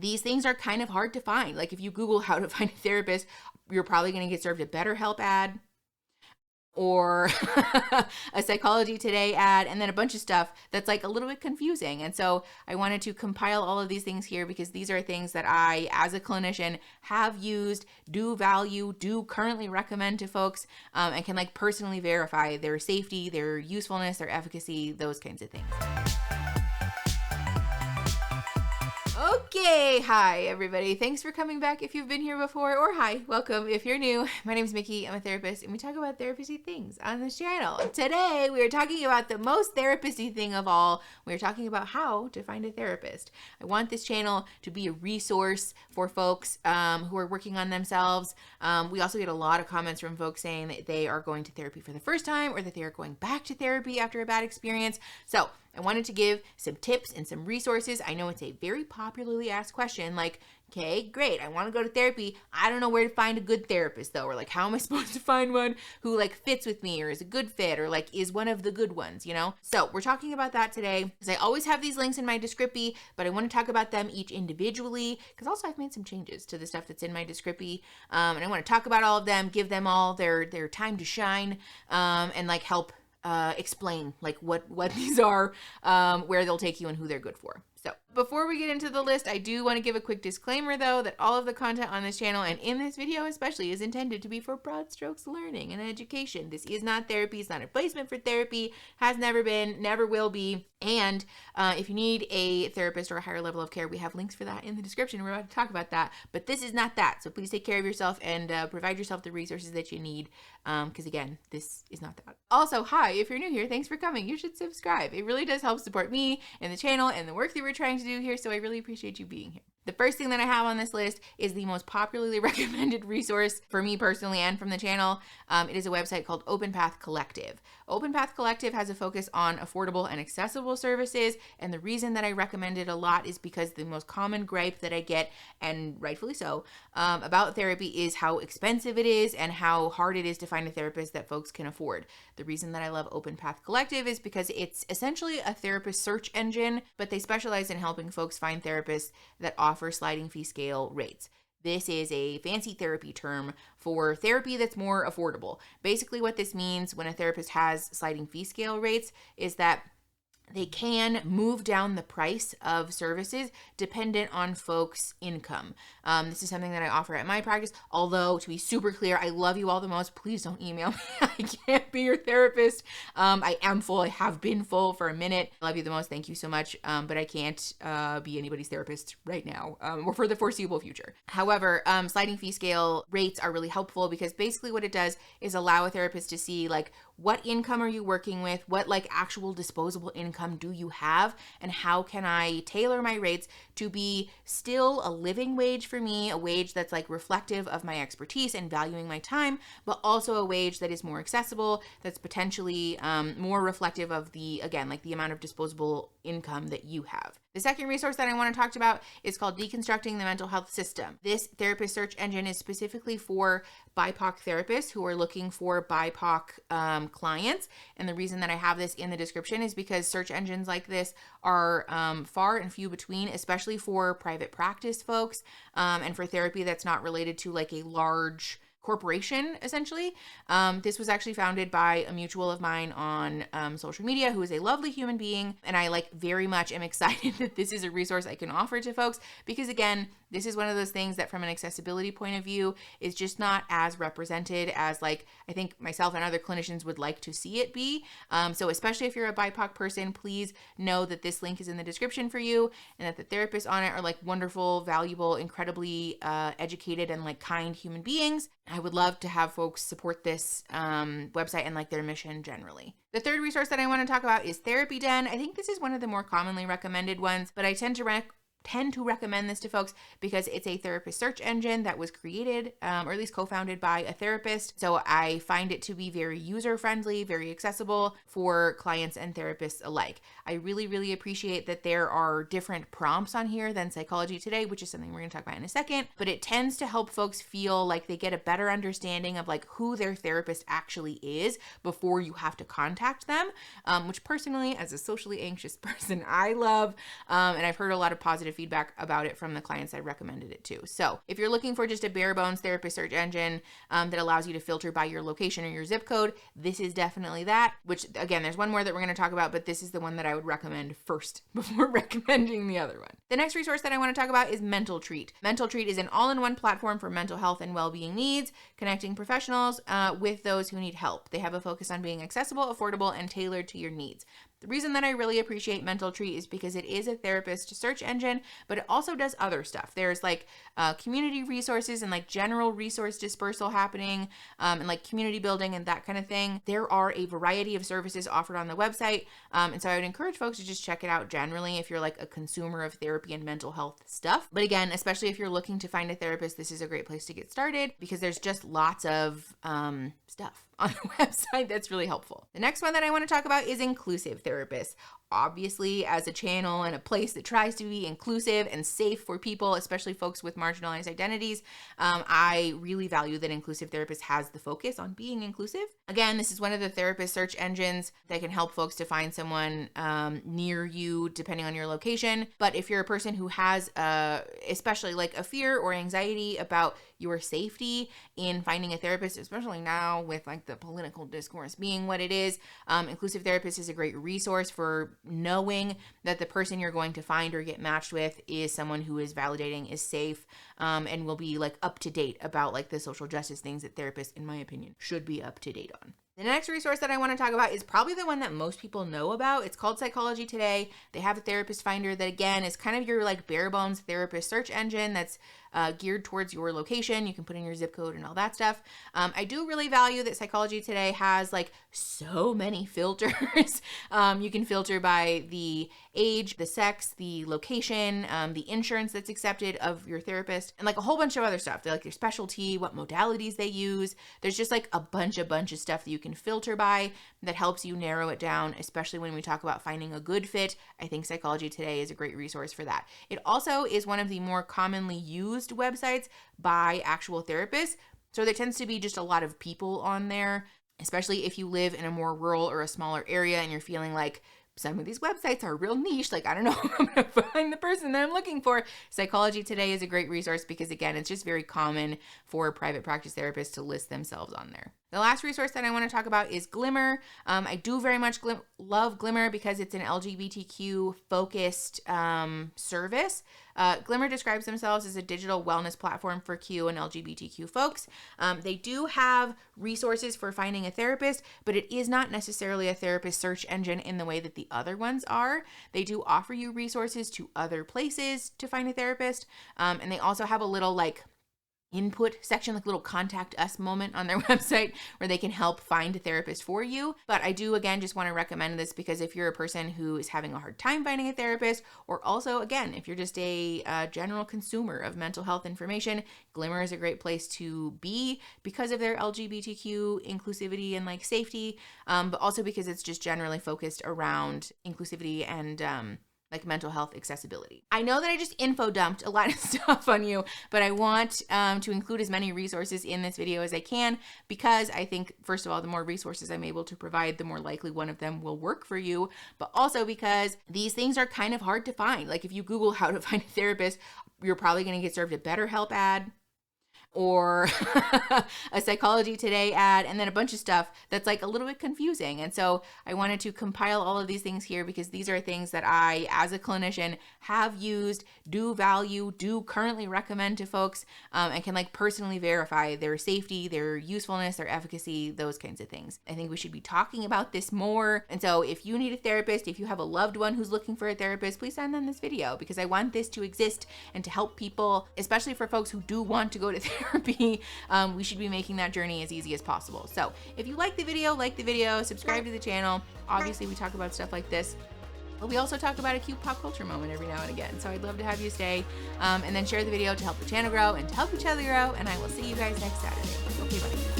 these things are kind of hard to find. Like if you Google how to find a therapist, you're probably going to get served a BetterHelp ad or a Psychology Today ad, and then a bunch of stuff that's like a little bit confusing. And so I wanted to compile all of these things here because these are things that I, as a clinician, have used, do value, do currently recommend to folks, and can like personally verify their safety, their usefulness, their efficacy, those kinds of things. Okay, hi everybody. Thanks for coming back if you've been here before, or hi, welcome if you're new. My name is Mickey, I'm a therapist, and we talk about therapy things on this channel. Today, we are talking about the most therapist-y thing of all. We are talking about how to find a therapist. I want this channel to be a resource for folks who are working on themselves. We also get a lot of comments from folks saying that they are going to therapy for the first time or that they are going back to therapy after a bad experience. So I wanted to give some tips and some resources. I know it's a very popularly asked question, like, okay, great, I want to go to therapy. I don't know where to find a good therapist though, or like, how am I supposed to find one who like fits with me or is a good fit or like is one of the good ones, you know? So we're talking about that today because I always have these links in my description, but I want to talk about them each individually because also I've made some changes to the stuff that's in my description, and I want to talk about all of them, give them all their time to shine, and like help explain like what these are, where they'll take you and who they're good for. So before we get into the list, I do want to give a quick disclaimer though, that all of the content on this channel and in this video especially is intended to be for broad strokes learning and education. This is not therapy. It's not a replacement for therapy, has never been, never will be. And if you need a therapist or a higher level of care, we have links for that in the description. We're about to talk about that, but this is not that. So please take care of yourself and provide yourself the resources that you need. Because again, this is not that. Also, hi, if you're new here, thanks for coming. You should subscribe. It really does help support me and the channel and the work that we're trying to do here. So I really appreciate you being here. The first thing that I have on this list is the most popularly recommended resource for me personally and from the channel. It is a website called OpenPath Collective. OpenPath Collective has a focus on affordable and accessible services, and the reason that I recommend it a lot is because the most common gripe that I get, and rightfully so, about therapy is how expensive it is and how hard it is to find a therapist that folks can afford. The reason that I love OpenPath Collective is because it's essentially a therapist search engine, but they specialize in helping folks find therapists that offer sliding fee scale rates. This is a fancy therapy term for therapy that's more affordable. Basically what this means when a therapist has sliding fee scale rates is that they can move down the price of services dependent on folks' income. This is something that I offer at my practice, although to be super clear, I love you all the most. Please don't email me. I can't be your therapist. I am full. I have been full for a minute. I love you the most. Thank you so much. But I can't be anybody's therapist right now or for the foreseeable future. However, sliding fee scale rates are really helpful because basically what it does is allow a therapist to see like what income are you working with, what like actual disposable income do you have, and how can I tailor my rates to be still a living wage for me, a wage that's like reflective of my expertise and valuing my time, but also a wage that is more accessible, that's potentially more reflective of the, again, like the amount of disposable income that you have. The second resource that I want to talk about is called Deconstructing the Mental Health System. This therapist search engine is specifically for BIPOC therapists who are looking for BIPOC clients. And the reason that I have this in the description is because search engines like this are far and few between, especially for private practice folks and for therapy that's not related to like a large corporation, essentially. This was actually founded by a mutual of mine on social media who is a lovely human being, and I like very much am excited that this is a resource I can offer to folks because again, this is one of those things that from an accessibility point of view is just not as represented as like I think myself and other clinicians would like to see it be. So especially if you're a BIPOC person, please know that this link is in the description for you and that the therapists on it are like wonderful, valuable, incredibly educated and like kind human beings. I would love to have folks support this website and like their mission generally. The third resource that I want to talk about is Therapy Den. I think this is one of the more commonly recommended ones, but I tend to recommend this to folks because it's a therapist search engine that was created or at least co-founded by a therapist. So I find it to be very user-friendly, very accessible for clients and therapists alike. I really, really appreciate that there are different prompts on here than Psychology Today, which is something we're going to talk about in a second, but it tends to help folks feel like they get a better understanding of like who their therapist actually is before you have to contact them, which personally, as a socially anxious person, I love, and I've heard a lot of positive positive feedback about it from the clients I recommended it to. So if you're looking for just a bare bones therapist search engine that allows you to filter by your location or your zip code, this is definitely that, which again, there's one more that we're going to talk about, but this is the one that I would recommend first before recommending the other one. The next resource that I want to talk about is Mental Treat. Mental Treat is an all-in-one platform for mental health and well-being needs, connecting professionals with those who need help. They have a focus on being accessible, affordable, and tailored to your needs. The reason that I really appreciate Mental Treat is because it is a therapist search engine, but it also does other stuff. There's like community resources and like general resource dispersal happening and like community building and that kind of thing. There are a variety of services offered on the website. And so I would encourage folks to just check it out generally if you're like a consumer of therapy and mental health stuff. But again, especially if you're looking to find a therapist, this is a great place to get started because there's just lots of stuff on the website that's really helpful. The next one that I want to talk about is Inclusive Therapists. Obviously, as a channel and a place that tries to be inclusive and safe for people, especially folks with marginalized identities, I really value that Inclusive Therapist has the focus on being inclusive. Again, this is one of the therapist search engines that can help folks to find someone near you, depending on your location. But if you're a person who has especially like a fear or anxiety about your safety in finding a therapist, especially now with like the political discourse being what it is, Inclusive Therapist is a great resource for knowing that the person you're going to find or get matched with is someone who is validating, is safe, and will be like up to date about like the social justice things that therapists, in my opinion, should be up to date on. The next resource that I want to talk about is probably the one that most people know about. It's called Psychology Today. They have a therapist finder that, again, is kind of your like bare bones therapist search engine that's geared towards your location. You can put in your zip code and all that stuff. I do really value that Psychology Today has like so many filters. You can filter by the age, the sex, the location, the insurance that's accepted of your therapist, and like a whole bunch of other stuff. They're like their specialty, what modalities they use. There's just like a bunch of stuff that you can filter by that helps you narrow it down, especially when we talk about finding a good fit. I think Psychology Today is a great resource for that. It also is one of the more commonly used websites by actual therapists. So there tends to be just a lot of people on there, especially if you live in a more rural or a smaller area and you're feeling like some of these websites are real niche. Like, I don't know if I'm going to find the person that I'm looking for. Psychology Today is a great resource because, again, it's just very common for private practice therapists to list themselves on there. The last resource that I want to talk about is Glimmer. I do very much love Glimmer because it's an LGBTQ focused service. Glimmer describes themselves as a digital wellness platform for Q and LGBTQ folks. They do have resources for finding a therapist, but it is not necessarily a therapist search engine in the way that the other ones are. They do offer you resources to other places to find a therapist. And they also have a little like input section, like little contact us moment on their website where they can help find a therapist for you. But I do, again, just want to recommend this because if you're a person who is having a hard time finding a therapist, or also, again, if you're just a general consumer of mental health information, Glimmer is a great place to be because of their LGBTQ inclusivity and like safety, but also because it's just generally focused around inclusivity and like mental health accessibility. I know that I just info dumped a lot of stuff on you, but I want to include as many resources in this video as I can because I think, first of all, the more resources I'm able to provide, the more likely one of them will work for you, but also because these things are kind of hard to find. Like if you Google how to find a therapist, you're probably going to get served a BetterHelp ad or a Psychology Today ad, and then a bunch of stuff that's like a little bit confusing. And so I wanted to compile all of these things here because these are things that I, as a clinician, have used, do value, do currently recommend to folks, and can like personally verify their safety, their usefulness, their efficacy, those kinds of things. I think we should be talking about this more. And so if you need a therapist, if you have a loved one who's looking for a therapist, please send them this video because I want this to exist and to help people, especially for folks who do want to go to therapy. We should be making that journey as easy as possible. So if you like the video, subscribe to the channel. Obviously we talk about stuff like this, but we also talk about a cute pop culture moment every now and again. So I'd love to have you stay and then share the video to help the channel grow and to help each other grow. And I will see you guys next Saturday. Okay, bye.